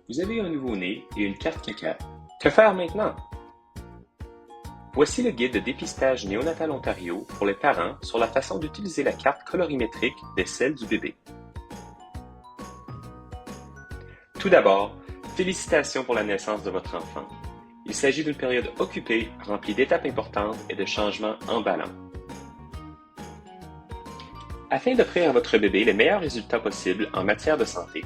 Vous avez un nouveau-né et une carte caca. Que faire maintenant? Voici le guide de dépistage néonatal Ontario pour les parents sur la façon d'utiliser la carte colorimétrique des selles du bébé. Tout d'abord, félicitations pour la naissance de votre enfant. Il s'agit d'une période occupée, remplie d'étapes importantes et de changements emballants. Afin d'offrir à votre bébé les meilleurs résultats possibles en matière de santé,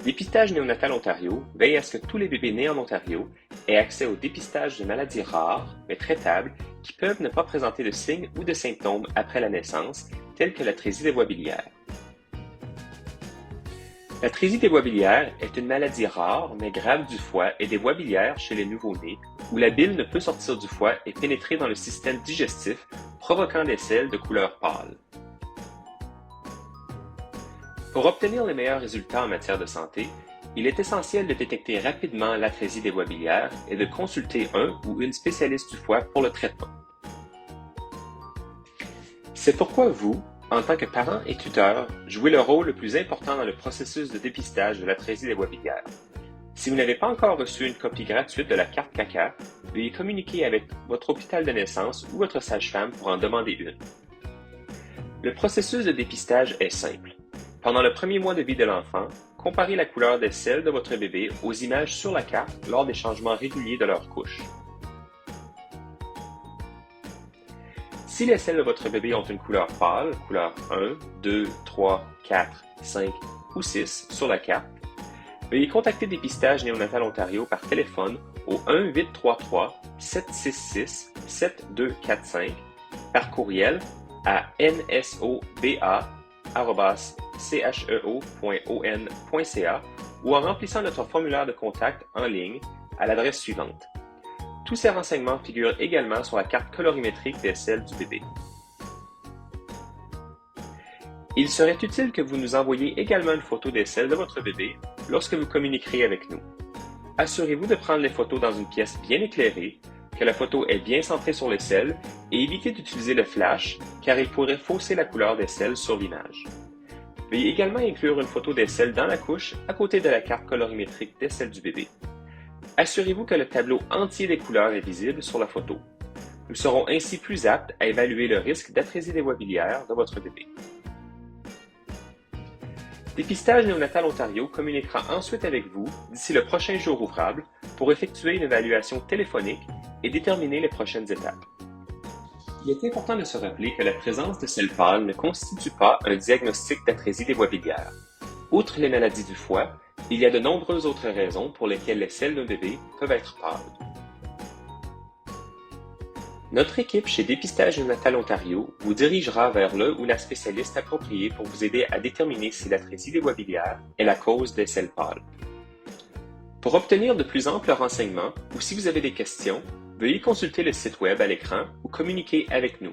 Dépistage néonatal Ontario veille à ce que tous les bébés nés en Ontario aient accès au dépistage de maladies rares, mais traitables, qui peuvent ne pas présenter de signes ou de symptômes après la naissance, tels que l'atrésie des voies biliaires. L'atrésie des voies biliaires est une maladie rare mais grave du foie et des voies biliaires chez les nouveau-nés, où la bile ne peut sortir du foie et pénétrer dans le système digestif, provoquant des selles de couleur pâle. Pour obtenir les meilleurs résultats en matière de santé, il est essentiel de détecter rapidement l'atrésie des voies biliaires et de consulter un ou une spécialiste du foie pour le traitement. C'est pourquoi vous, en tant que parent et tuteur, jouez le rôle le plus important dans le processus de dépistage de l'atrésie des voies biliaires. Si vous n'avez pas encore reçu une copie gratuite de la carte CACA, veuillez communiquer avec votre hôpital de naissance ou votre sage-femme pour en demander une. Le processus de dépistage est simple. Pendant le premier mois de vie de l'enfant, comparez la couleur des selles de votre bébé aux images sur la carte lors des changements réguliers de leur couche. Si les selles de votre bébé ont une couleur pâle, couleur 1, 2, 3, 4, 5 ou 6 sur la carte, veuillez contacter Dépistage néonatal Ontario par téléphone au 1-833-766-7245, par courriel à nsoba@cheo.on.ca ou en remplissant notre formulaire de contact en ligne à l'adresse suivante. Tous ces renseignements figurent également sur la carte colorimétrique des selles du bébé. Il serait utile que vous nous envoyiez également une photo des selles de votre bébé lorsque vous communiquerez avec nous. Assurez-vous de prendre les photos dans une pièce bien éclairée, que la photo est bien centrée sur les selles et évitez d'utiliser le flash car il pourrait fausser la couleur des selles sur l'image. Veuillez également inclure une photo des selles dans la couche à côté de la carte colorimétrique des selles du bébé. Assurez-vous que le tableau entier des couleurs est visible sur la photo. Nous serons ainsi plus aptes à évaluer le risque d'atrésie des voies biliaires de votre bébé. Dépistage néonatal Ontario communiquera ensuite avec vous d'ici le prochain jour ouvrable pour effectuer une évaluation téléphonique et déterminer les prochaines étapes. Il est important de se rappeler que la présence de selles pâles ne constitue pas un diagnostic d'atrésie des voies biliaires. Outre les maladies du foie, il y a de nombreuses autres raisons pour lesquelles les selles d'un bébé peuvent être pâles. Notre équipe chez Dépistage néonatal Ontario vous dirigera vers le ou la spécialiste appropriée pour vous aider à déterminer si l'atrésie des voies biliaires est la cause des selles pâles. Pour obtenir de plus amples renseignements ou si vous avez des questions, veuillez consulter le site web à l'écran ou communiquer avec nous.